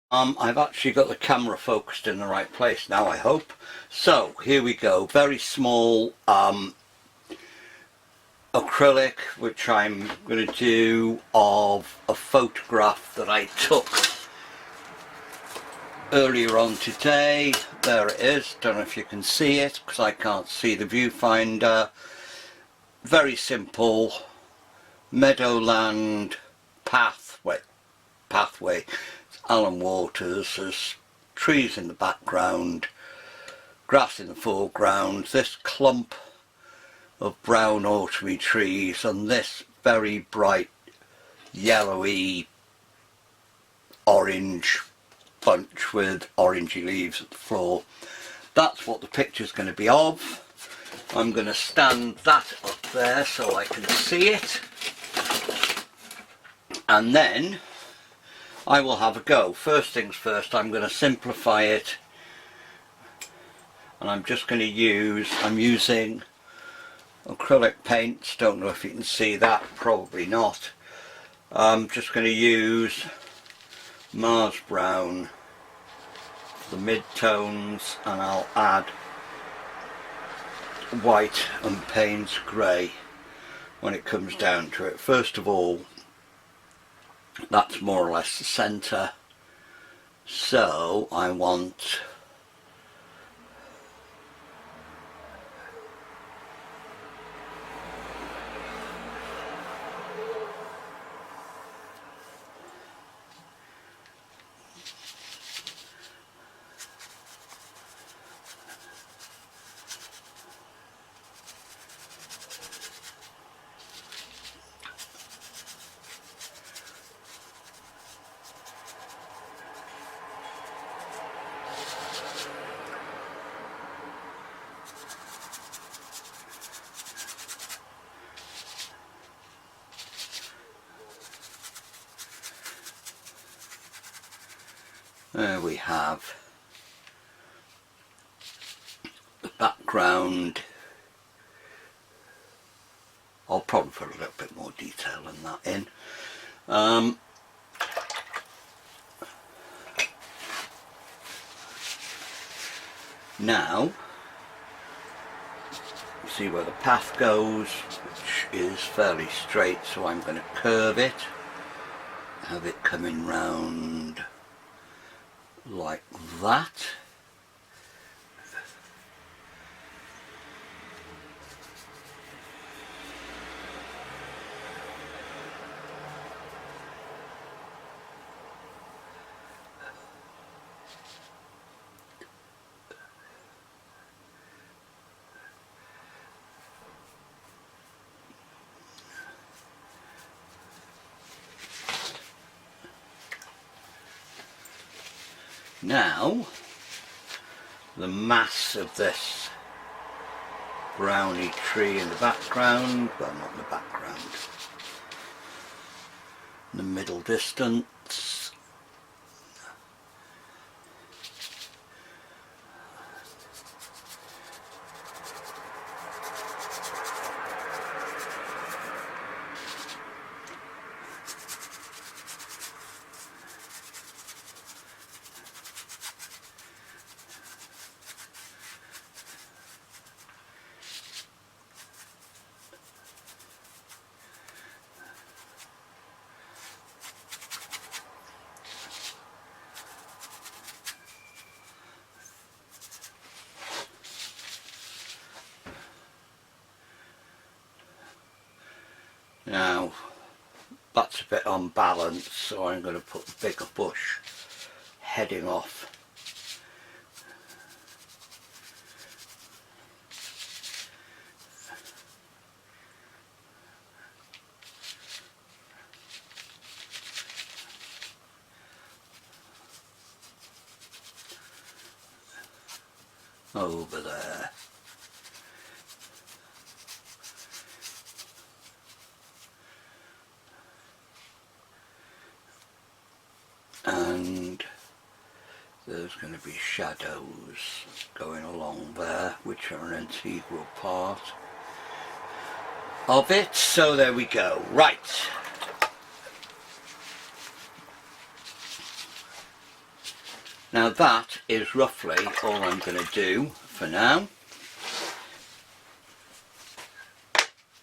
I've actually got the camera focused in the right place now, I hope. So here we go, very small acrylic, which I'm going to do of a photograph that I took earlier on today. There it is, don't know if you can see it because I can't see the viewfinder. Very simple meadowland pathway. It's Alyn Waters. There's trees in the background, grass in the foreground, this clump of brown autumny trees and this very bright yellowy orange bunch with orangey leaves at the floor. That's what the picture's going to be of. I'm going to stand that up there so I can see it, and then I will have a go. First things first, I'm going to simplify it, and I'm just going to I'm using acrylic paints. Don't know if you can see that, probably not. I'm just going to use Mars Brown for the mid-tones, and I'll add white and Payne's grey when it comes down to it. First of all, that's more or less the centre, so I want there we have the background. I'll probably put a little bit more detail than that in. Now, you see where the path goes, which is fairly straight, so I'm going to curve it, have it coming round like that. Now, the mass of this browny tree in the background, well, not in the background, in the middle distance. Now, that's a bit unbalanced, so I'm going to put the bigger bush heading off. Over there. And there's going to be shadows going along there, which are an integral part of it. So there we go. Right. Now that is roughly all I'm going to do for now.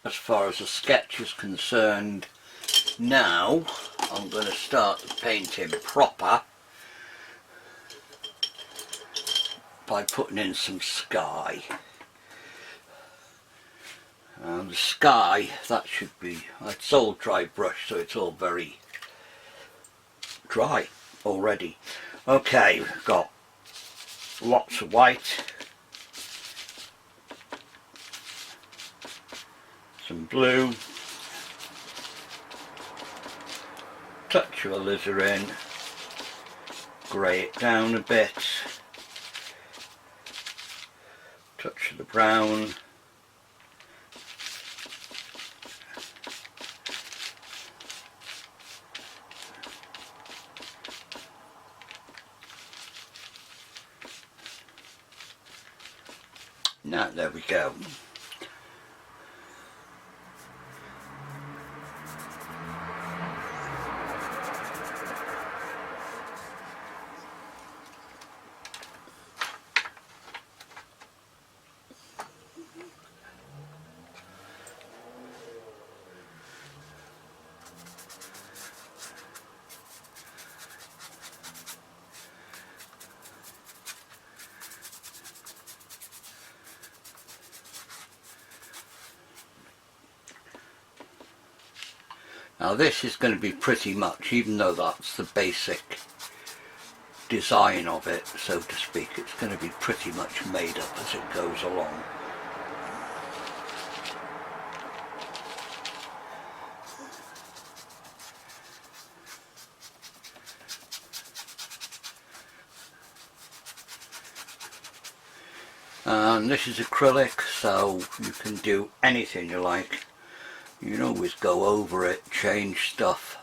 As far as the sketch is concerned, now I'm going to start the painting proper by putting in some sky. And the sky, that should be, it's all dry brush, so it's all very dry already. Okay, we've got lots of white, some blue, touch of alizarin, grey it down a bit, touch of the brown, now there we go. Now this is going to be pretty much, even though that's the basic design of it, so to speak, it's going to be pretty much made up as it goes along. And this is acrylic, so you can do anything you like. You can always go over it, change stuff.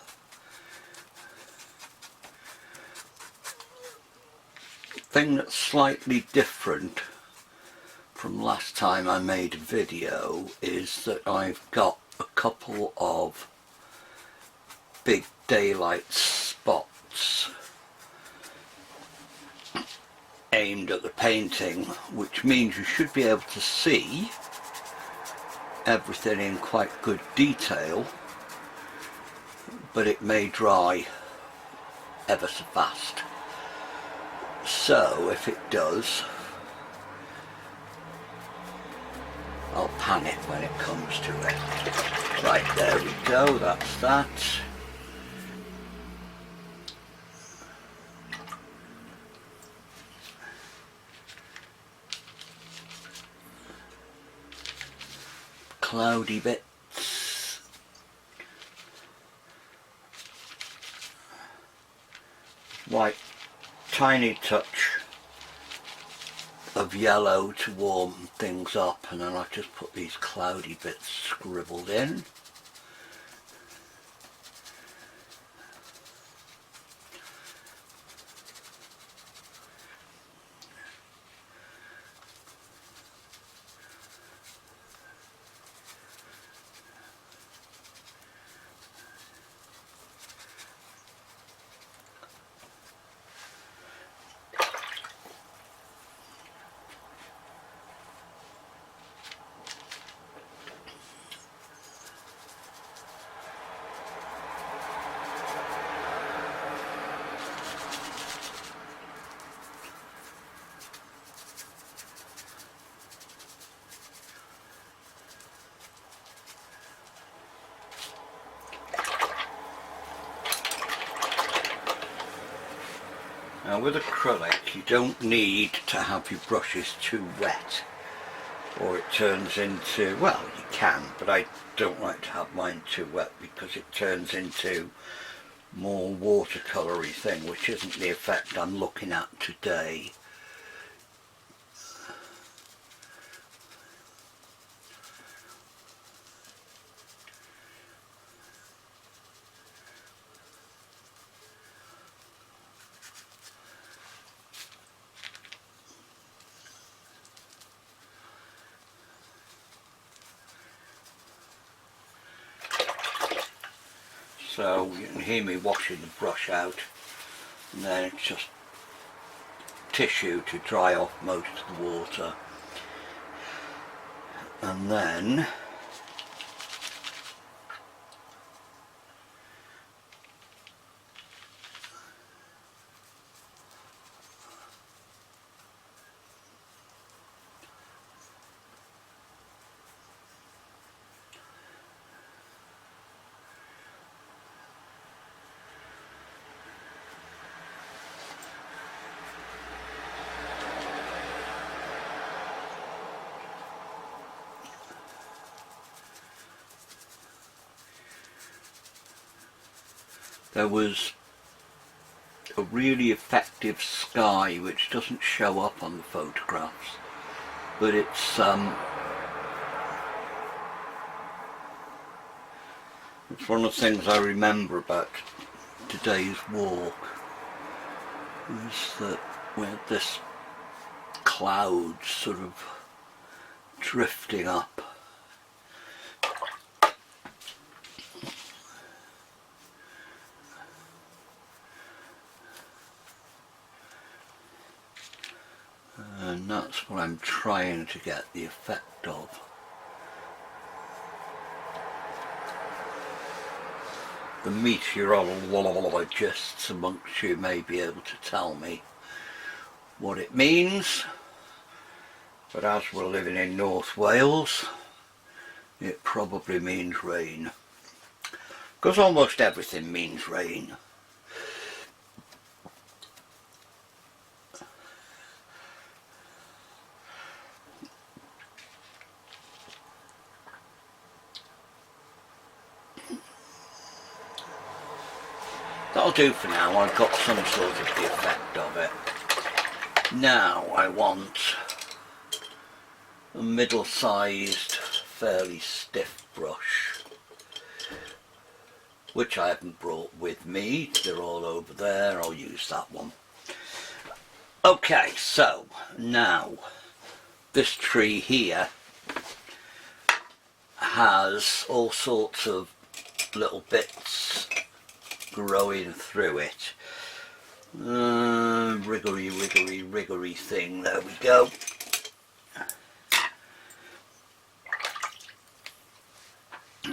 Thing that's slightly different from last time I made a video is that I've got a couple of big daylight spots aimed at the painting, which means you should be able to see everything in quite good detail, but it may dry ever so fast. So if it does, I'll pan it when it comes to it. Right, there we go, that's that. Cloudy bits, white, tiny touch of yellow to warm things up, and then I just put these cloudy bits scribbled in. Now with acrylic you don't need to have your brushes too wet, or it turns into, well, you can, but I don't like to have mine too wet because it turns into more watercolory thing, which isn't the effect I'm looking at today. So you can hear me washing the brush out, and then it's just tissue to dry off most of the water. And then there was a really effective sky which doesn't show up on the photographs, but it's one of the things I remember about today's walk, was that we had this cloud sort of drifting up. And that's what I'm trying to get the effect of. The meteorologists amongst you may be able to tell me what it means, but as we're living in North Wales, it probably means rain, because almost everything means rain. That'll do for now. I've got some sort of the effect of it. Now I want a middle-sized, fairly stiff brush, which I haven't brought with me. They're all over there. I'll use that one. Okay, so now this tree here has all sorts of little bits growing through it. Wriggly thing. There we go.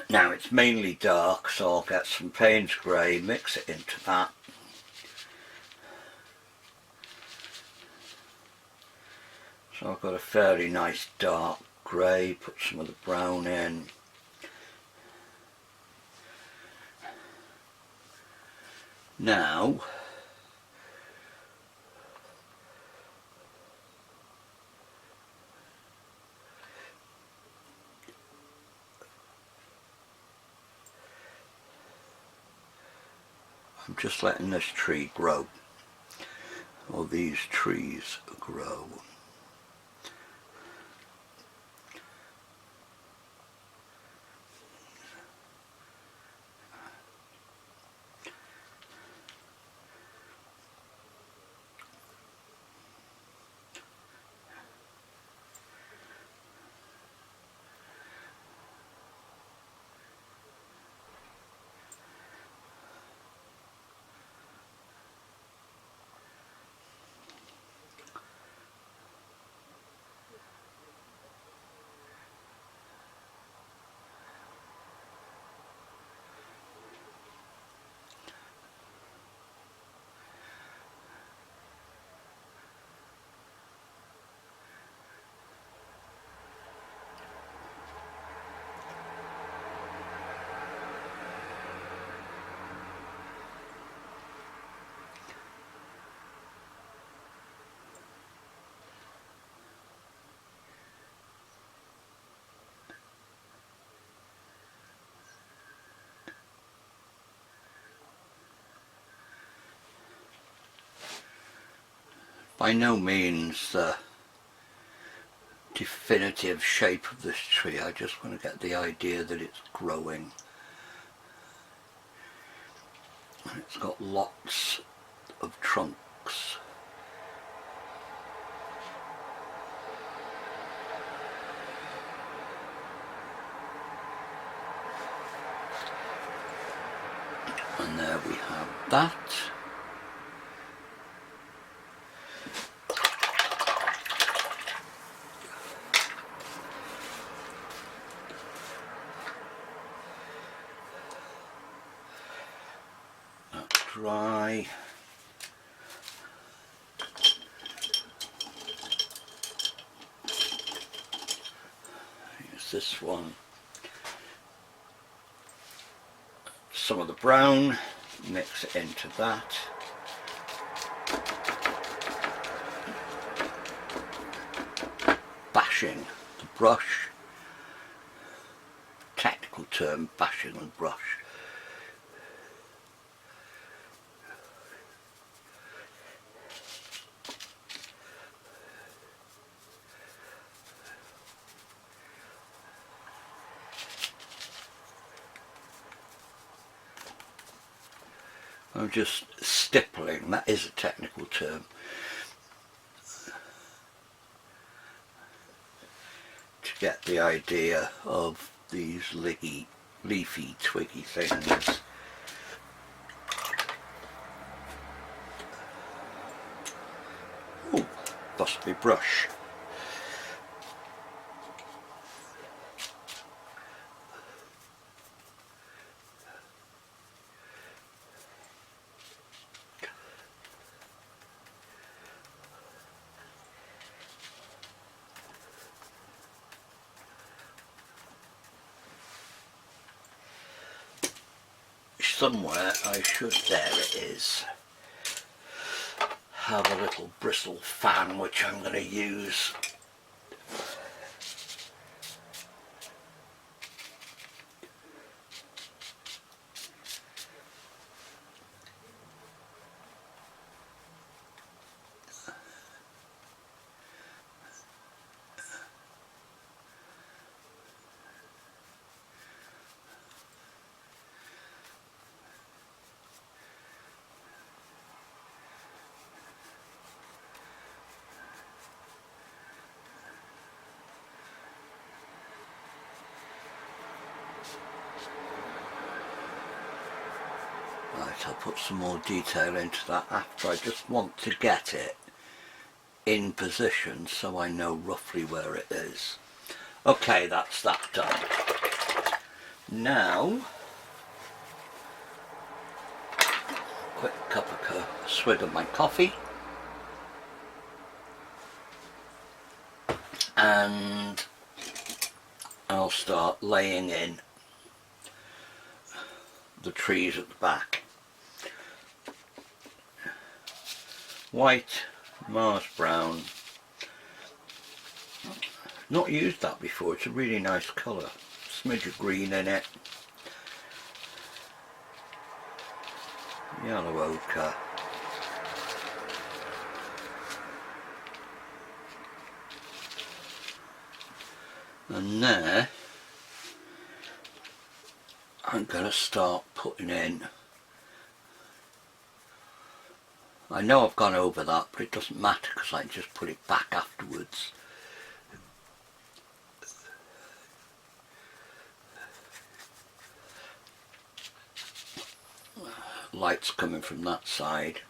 Now it's mainly dark, so I'll get some Payne's grey, mix it into that. So I've got a fairly nice dark grey, put some of the brown in. Now I'm just letting this tree grow, or these trees grow. By no means the definitive shape of this tree. I just want to get the idea that it's growing. And it's got lots of trunks. And there we have that. dry. Here's this one. Some of the brown, mix it into that. Bashing the brush. Technical term, bashing the brush. I'm just stippling, that is a technical term, to get the idea of these leafy, twiggy things. Oh, must be brush. Somewhere I should, there it is, have a little bristle fan which I'm going to use. Right, I'll put some more detail into that after. I just want to get it in position so I know roughly where it is. Okay, that's that done. Now, quick swig of my coffee, and I'll start laying in the trees at the back. White, Mars brown. Not used that before, it's a really nice colour. Smidge of green in it. Yellow ochre. And there I'm going to start putting in. I know I've gone over that, but it doesn't matter because I can just put it back afterwards. Light's coming from that side.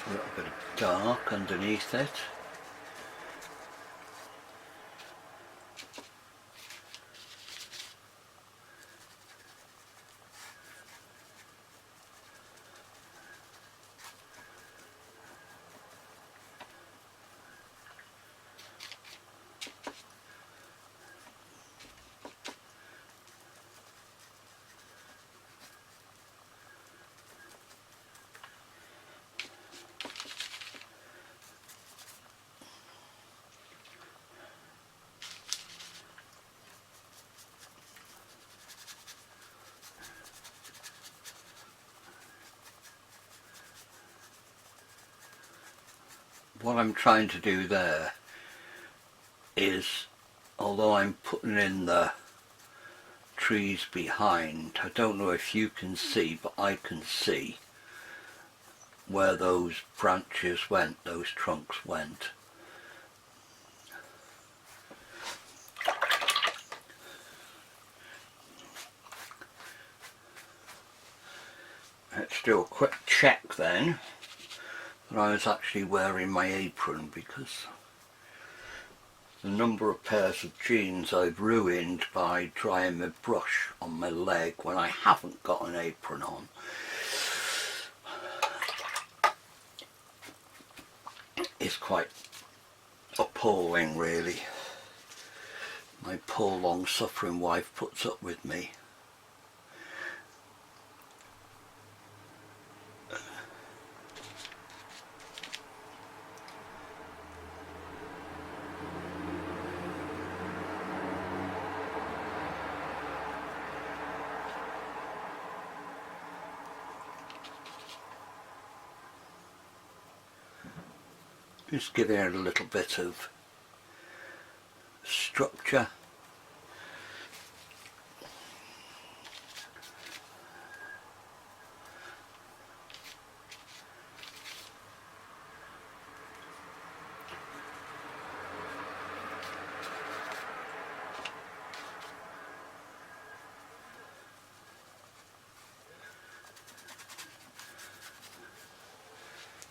A little bit of dark underneath it. what I'm trying to do there is, although I'm putting in the trees behind, I don't know if you can see, but I can see where those branches went, those trunks went. Let's do a quick check then that I was actually wearing my apron, because the number of pairs of jeans I've ruined by drying my brush on my leg when I haven't got an apron on is quite appalling, really. My poor long-suffering wife puts up with me. Just giving it a little bit of structure.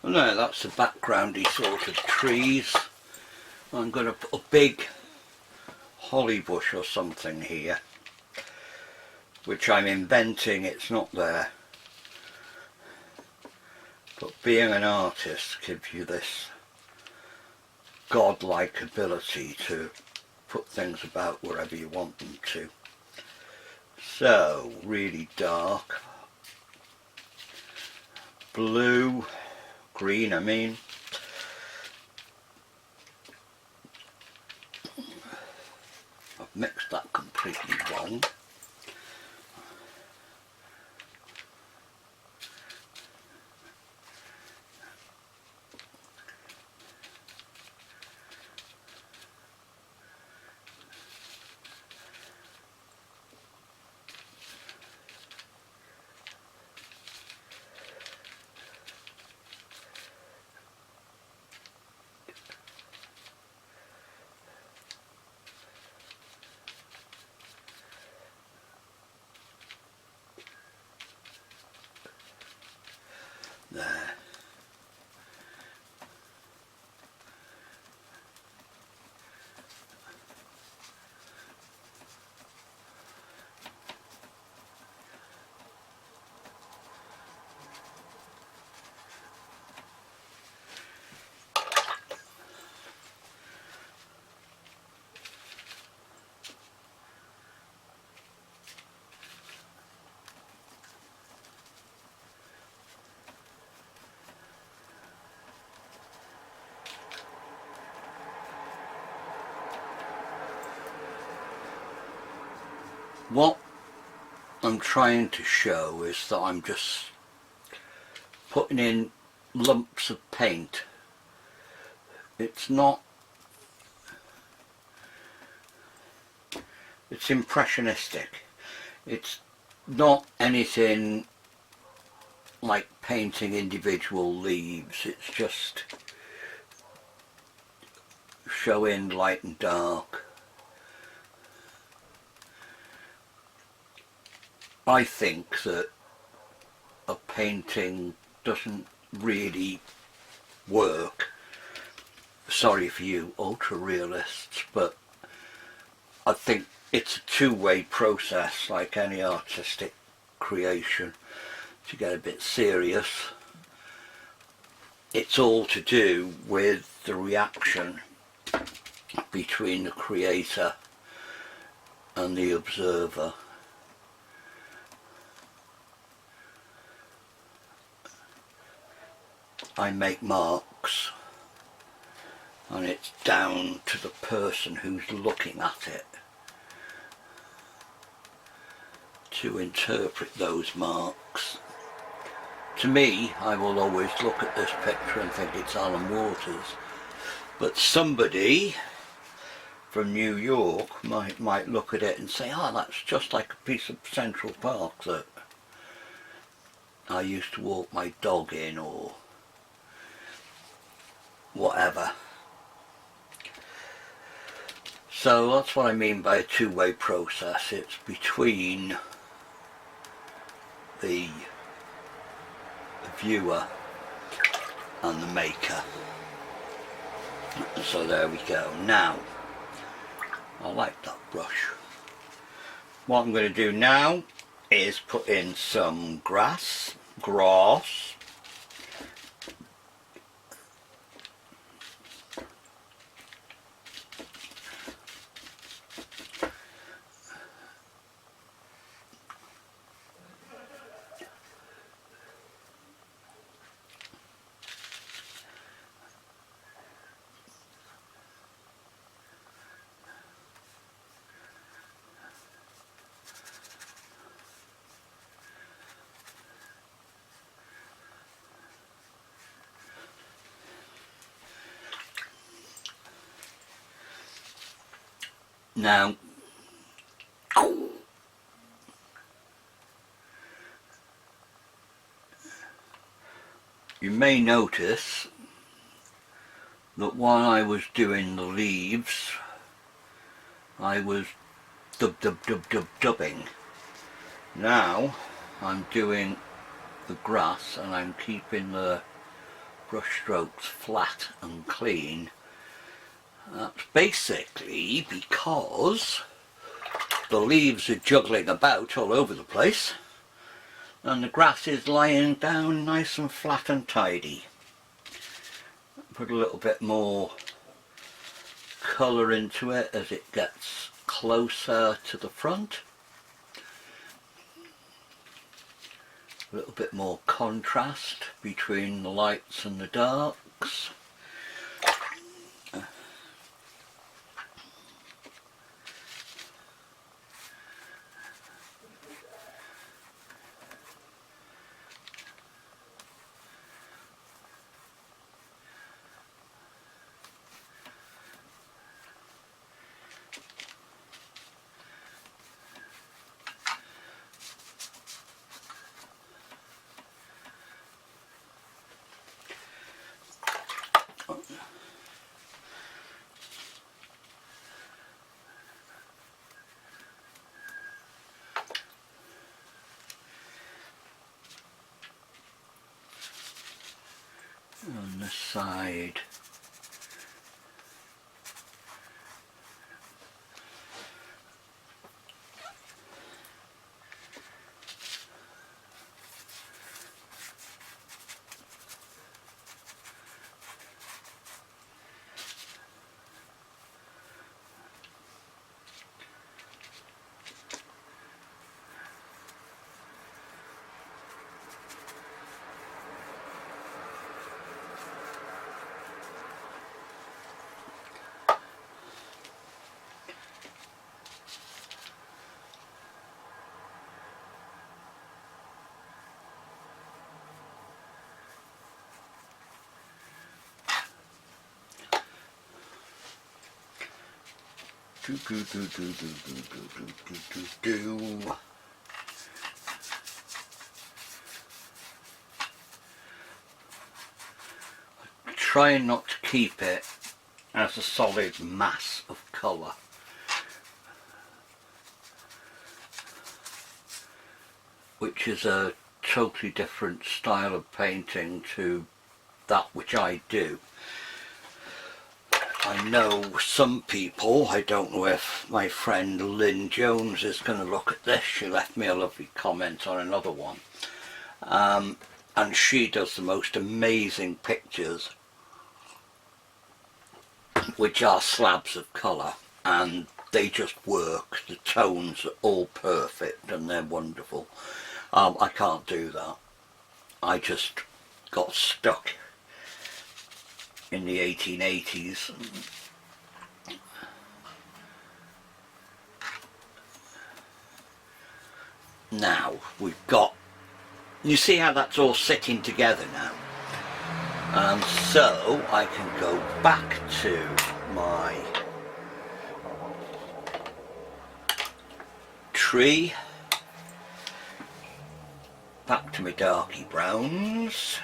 Well, no, that's the backgroundy sort of trees. I'm going to put a big holly bush or something here, which I'm inventing, it's not there. But being an artist gives you this godlike ability to put things about wherever you want them to. So, really dark blue, green I mean. I've mixed that completely wrong. There. What I'm trying to show is that I'm just putting in lumps of paint. It's not, it's impressionistic. It's not anything like painting individual leaves, it's just showing light and dark. I think that a painting doesn't really work, sorry for you ultra-realists, but I think it's a two-way process like any artistic creation. To get a bit serious, it's all to do with the reaction between the creator and the observer. I make marks and it's down to the person who's looking at it to interpret those marks. to me, I will always look at this picture and think it's Alyn Waters, but somebody from New York might look at it and say, oh, that's just like a piece of Central Park that I used to walk my dog in, or whatever. So that's what I mean by a two-way process. It's between the viewer and the maker. So there we go. Now, I like that brush. What I'm going to do now is put in some grass. Now, you may notice that while I was doing the leaves, I was dubbing. Now I'm doing the grass and I'm keeping the brush strokes flat and clean. That's basically because the leaves are juggling about all over the place and the grass is lying down nice and flat and tidy. Put a little bit more colour into it as it gets closer to the front. A little bit more contrast between the lights and the darks. On this side. Trying not to keep it as a solid mass of colour. Which is a totally different style of painting to that which I do. I know some people, I don't know if my friend Lynn Jones is going to look at this, she left me a lovely comment on another one, and she does the most amazing pictures which are slabs of colour, and they just work, the tones are all perfect and they're wonderful. I can't do that. I just got stuck in the 1880s. Now we've got You see how that's all sitting together now? And so I can go back to my tree, back to my darky browns,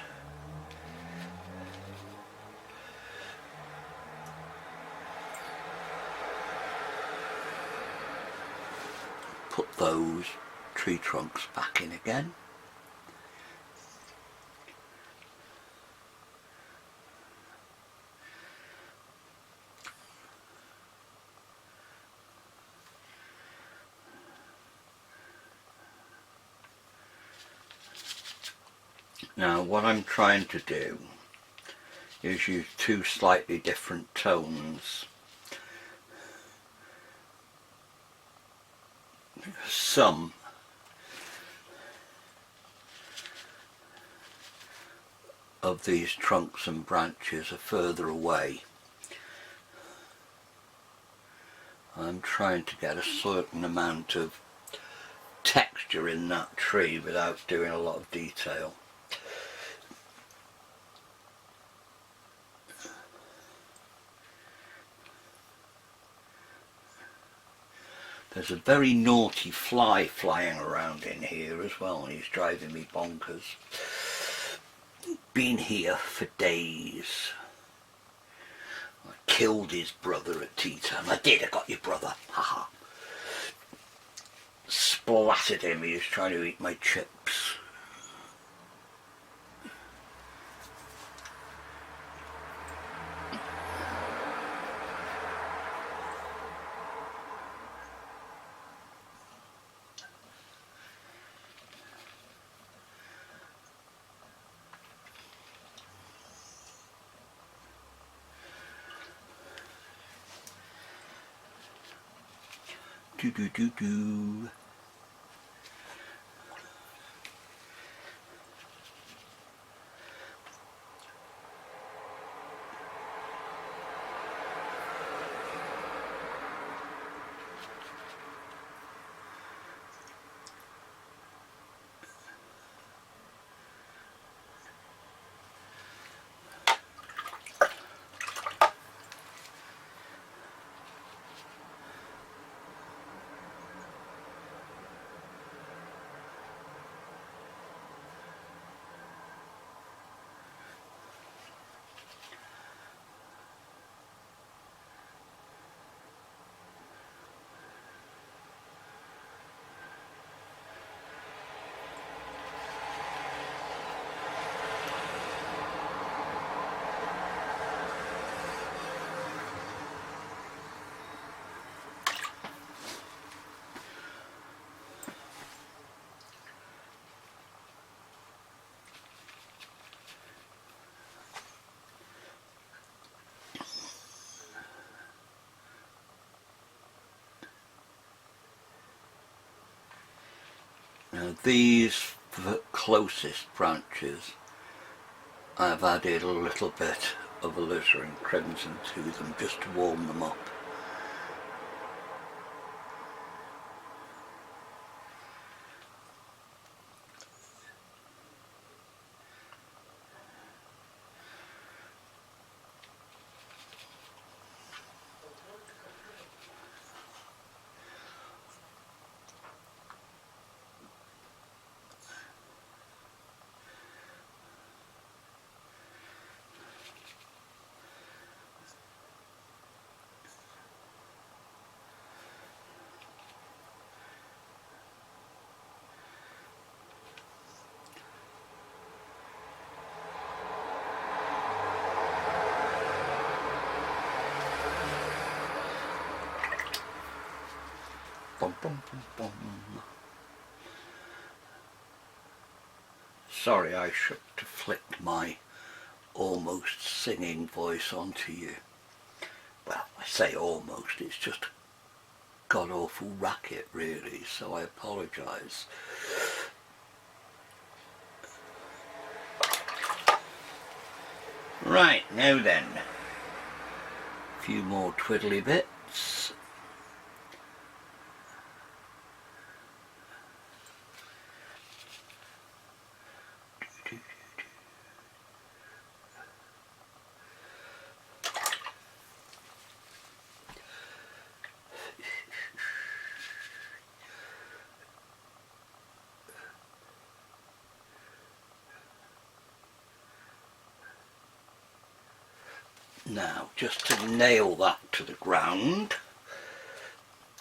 put those tree trunks back in again. Now what I'm trying to do is use two slightly different tones. Some of these trunks and branches are further away. I'm trying to get a certain amount of texture in that tree without doing a lot of detail. There's a very naughty fly flying around in here as well, and he's driving me bonkers. Been here for days. I killed his brother at tea time. I did, I got your brother. Haha. Splattered him, he was trying to eat my chips. Do do do do. Now these closest branches, I've added a little bit of alizarin crimson to them just to warm them up. Bum, bum, bum, bum. Sorry, I should have flicked my almost singing voice onto you. Well, I say almost, it's just a god-awful racket really, so I apologise. Right, now then, a few more twiddly bits. Now, just to nail that to the ground,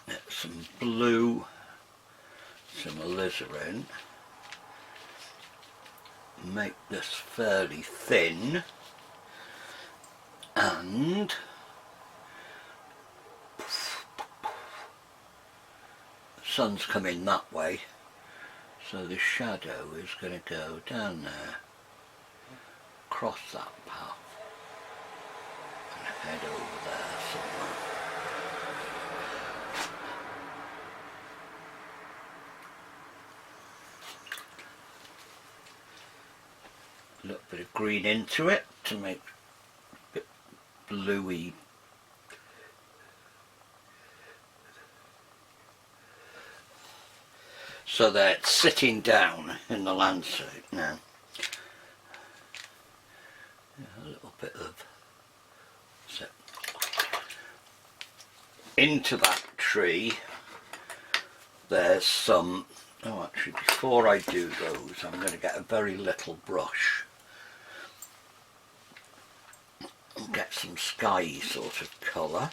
get some blue, some alizarin, make this fairly thin, and the sun's coming that way, so the shadow is going to go down there, across that path, and head over there somewhere. A little bit of green into it to make it a bit bluey. So that it's sitting down in the landscape now. A little bit of so into that tree there's some, oh actually before I do those I'm going to get a very little brush and get some sky sort of colour.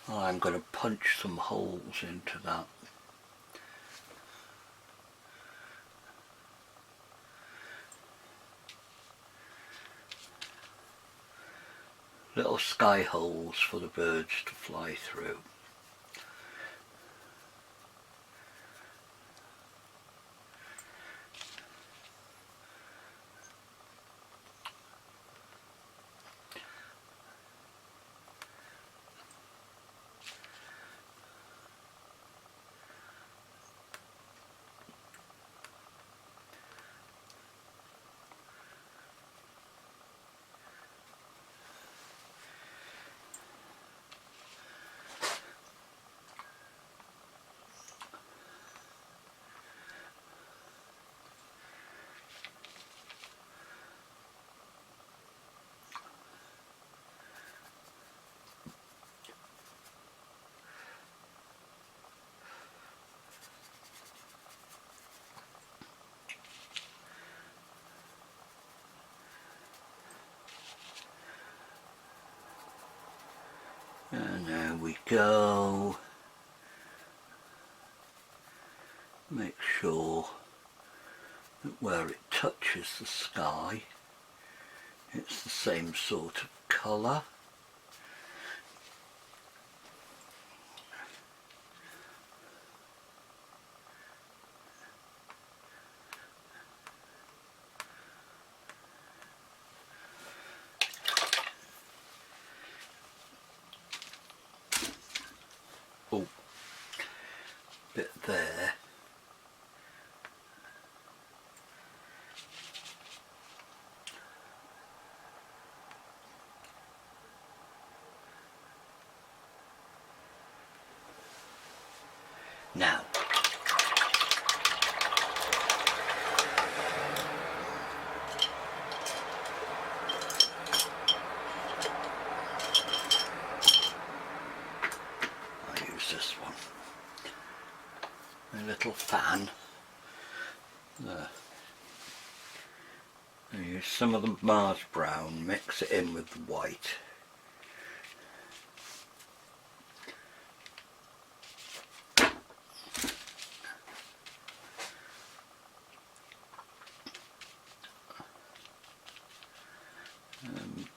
I'm going to punch some holes into that. Little sky holes for the birds to fly through. And there we go. Make sure that where it touches the sky it's the same sort of colour. Oh, bit there. Now, I'll use this one. A little fan. There. I use some of the Mars brown, mix it in with the white.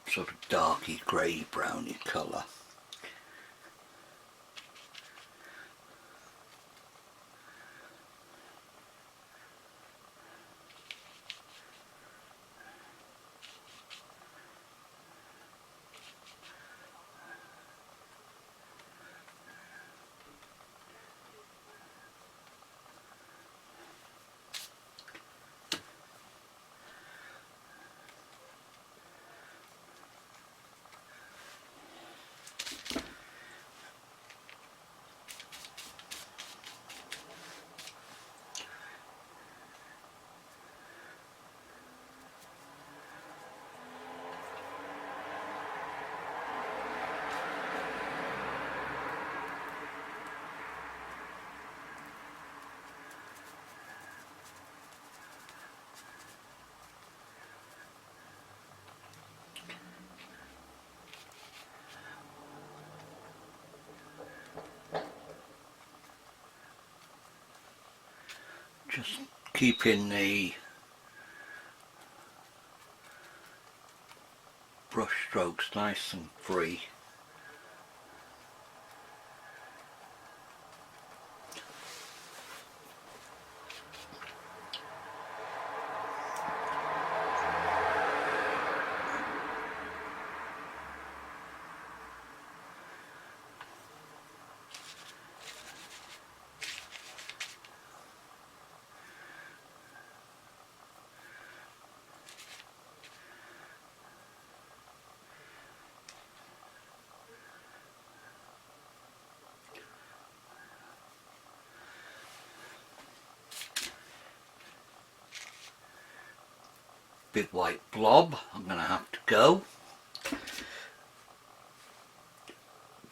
Sort of darky grey browny colour. Just keeping the brush strokes nice and free. Big white blob, I'm going to have to go.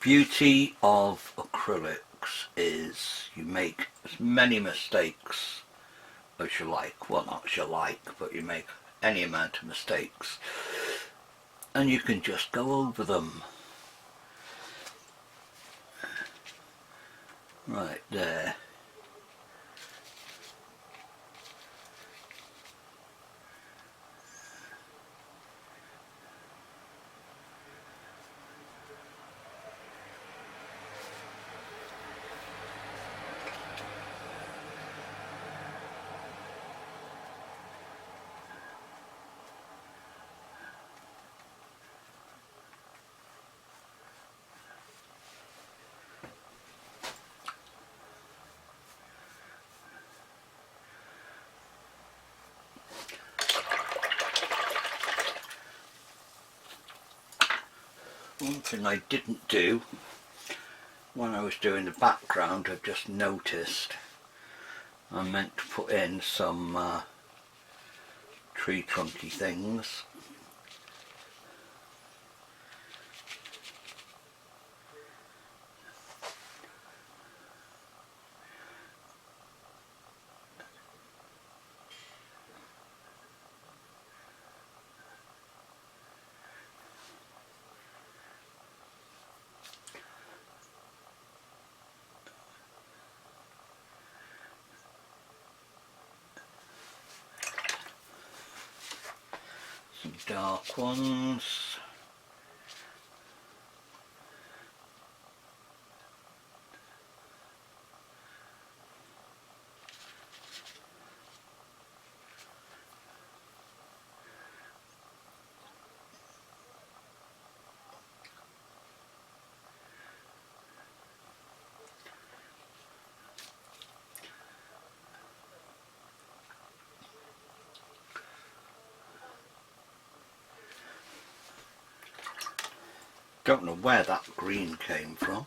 Beauty of acrylics is you make as many mistakes as you like. Well, not as you like, but you make any amount of mistakes and you can just go over them. Right there. One thing I didn't do when I was doing the background, I've just noticed I meant to put in some tree trunky things. Some dark ones. Don't know where that green came from.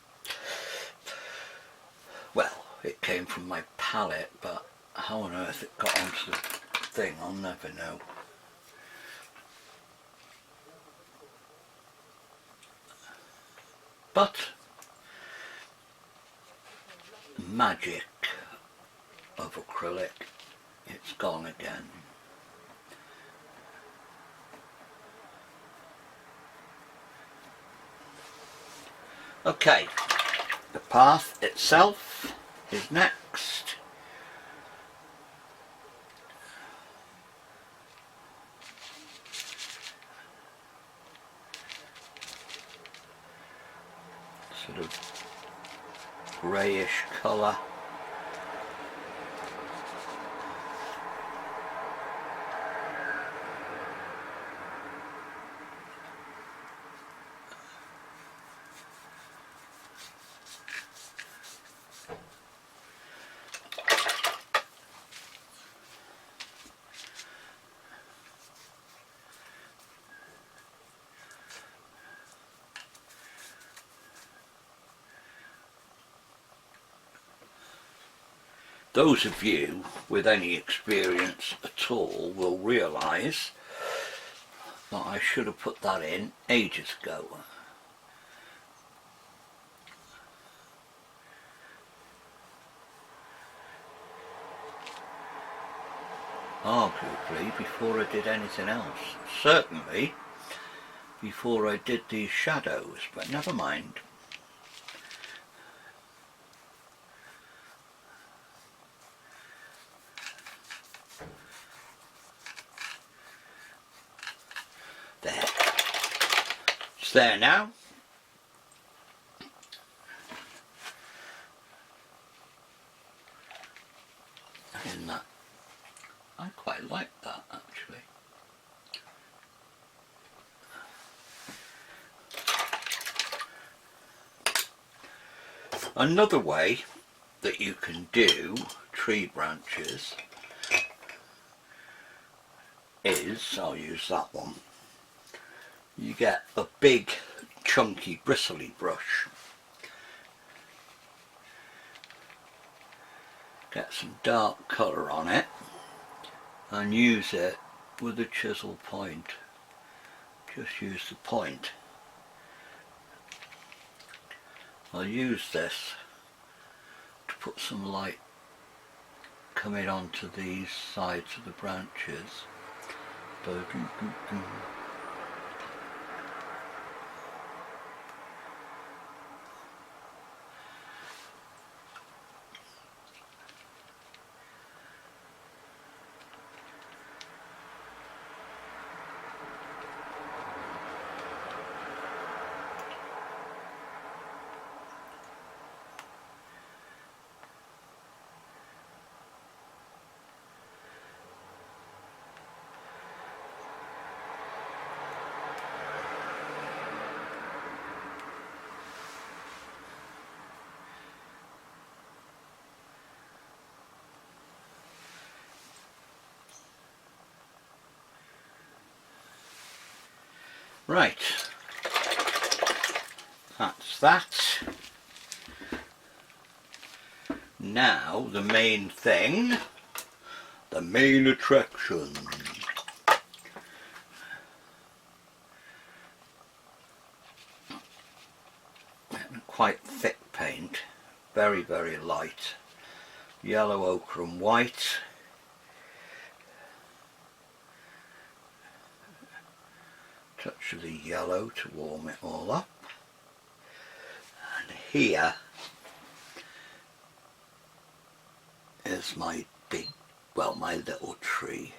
Well, it came from my palette, but how on earth it got onto the thing, I'll never know. But the magic of acrylic, it's gone again. Okay, the path itself is next. Sort of greyish colour. Those of you with any experience at all will realise that I should have put that in ages ago. Arguably before I did anything else. Certainly before I did these shadows, but never mind. there now. And that, I quite like that actually. Another way that you can do tree branches is, I'll use that one, you get a big chunky bristly brush, get some dark colour on it and use it with a chisel point. Just use the point. I'll use this to put some light coming onto these sides of the branches. Right, that's that. Now the main thing, the main attraction. Quite thick paint, very very light, yellow, ochre and white. Touch of the yellow to warm it all up. And here is my big, well, my little tree.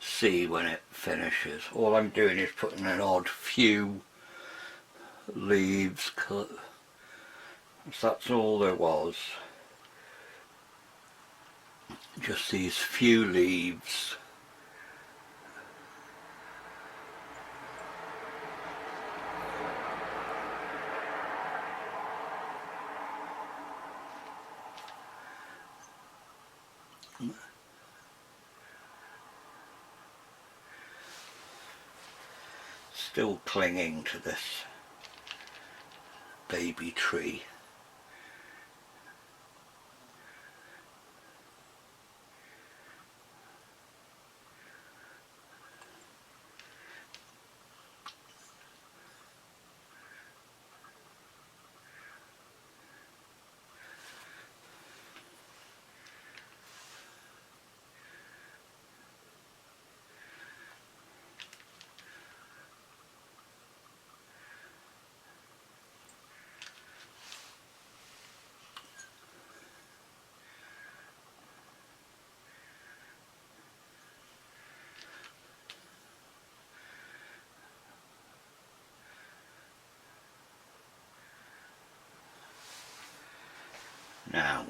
See when it finishes. All I'm doing is putting an odd few leaves, that's all there was. Just these few leaves. Still clinging to this baby tree. Now,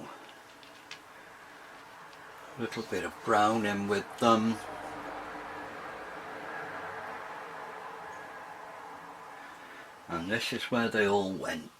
a little bit of brown in with them. And this is where they all went.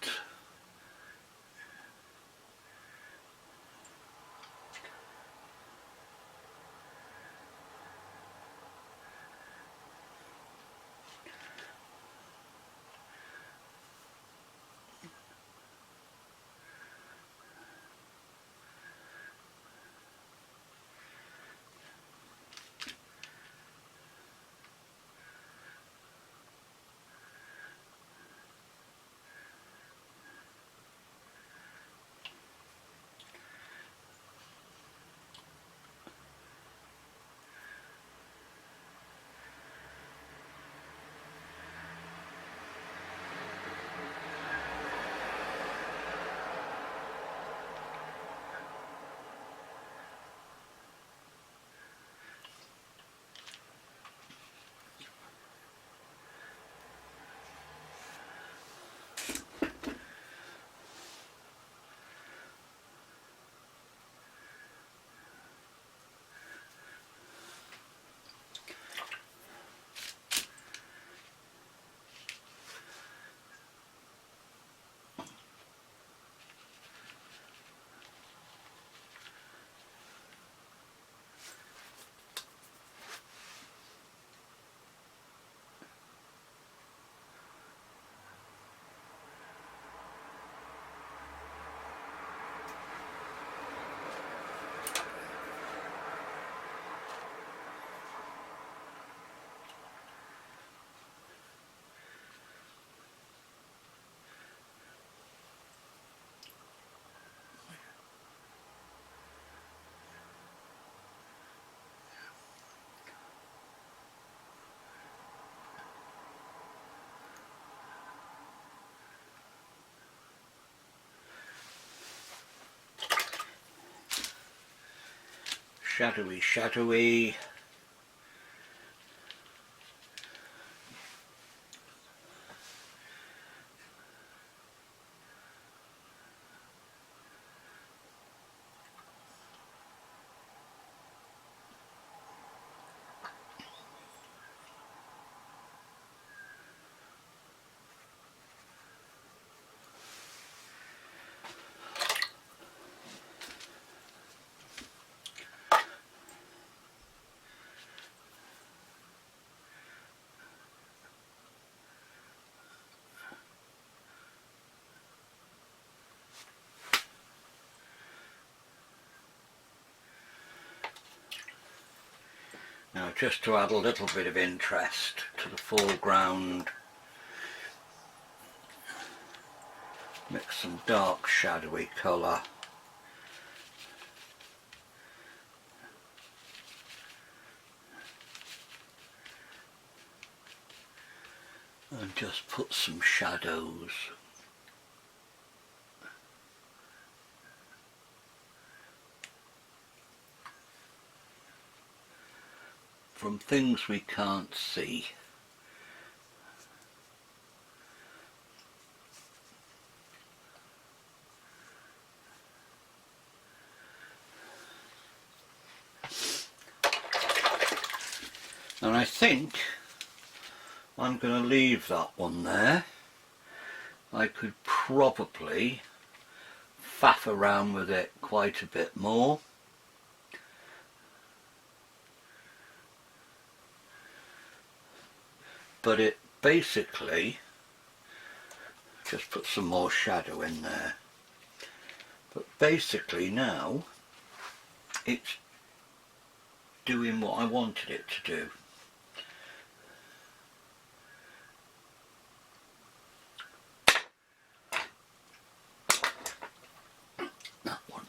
shadowy. Now, just to add a little bit of interest to the foreground, mix some dark shadowy colour. And just put some shadows. From things we can't see. And I think I'm going to leave that one there. I could probably faff around with it quite a bit more. But it basically, just put some more shadow in there, but basically now it's doing what I wanted it to do. That one.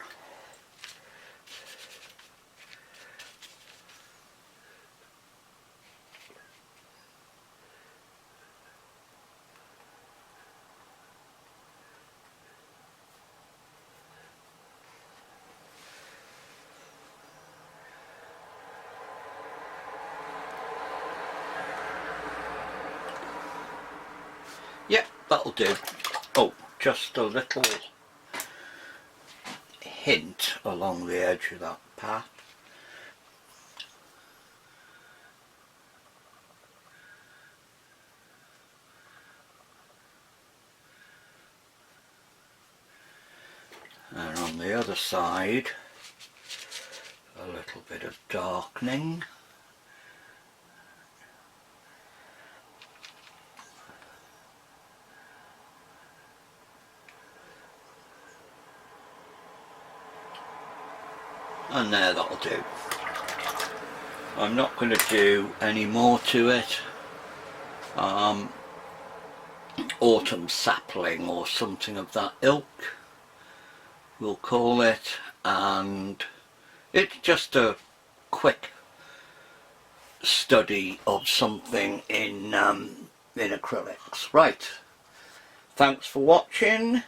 Yep, that'll do. Oh, just a little hint along the edge of that path. And on the other side, a little bit of darkening. And there, that'll do. I'm not going to do any more to it. Autumn sapling or something of that ilk, we'll call it, and it's just a quick study of something in acrylics. Right, thanks for watching.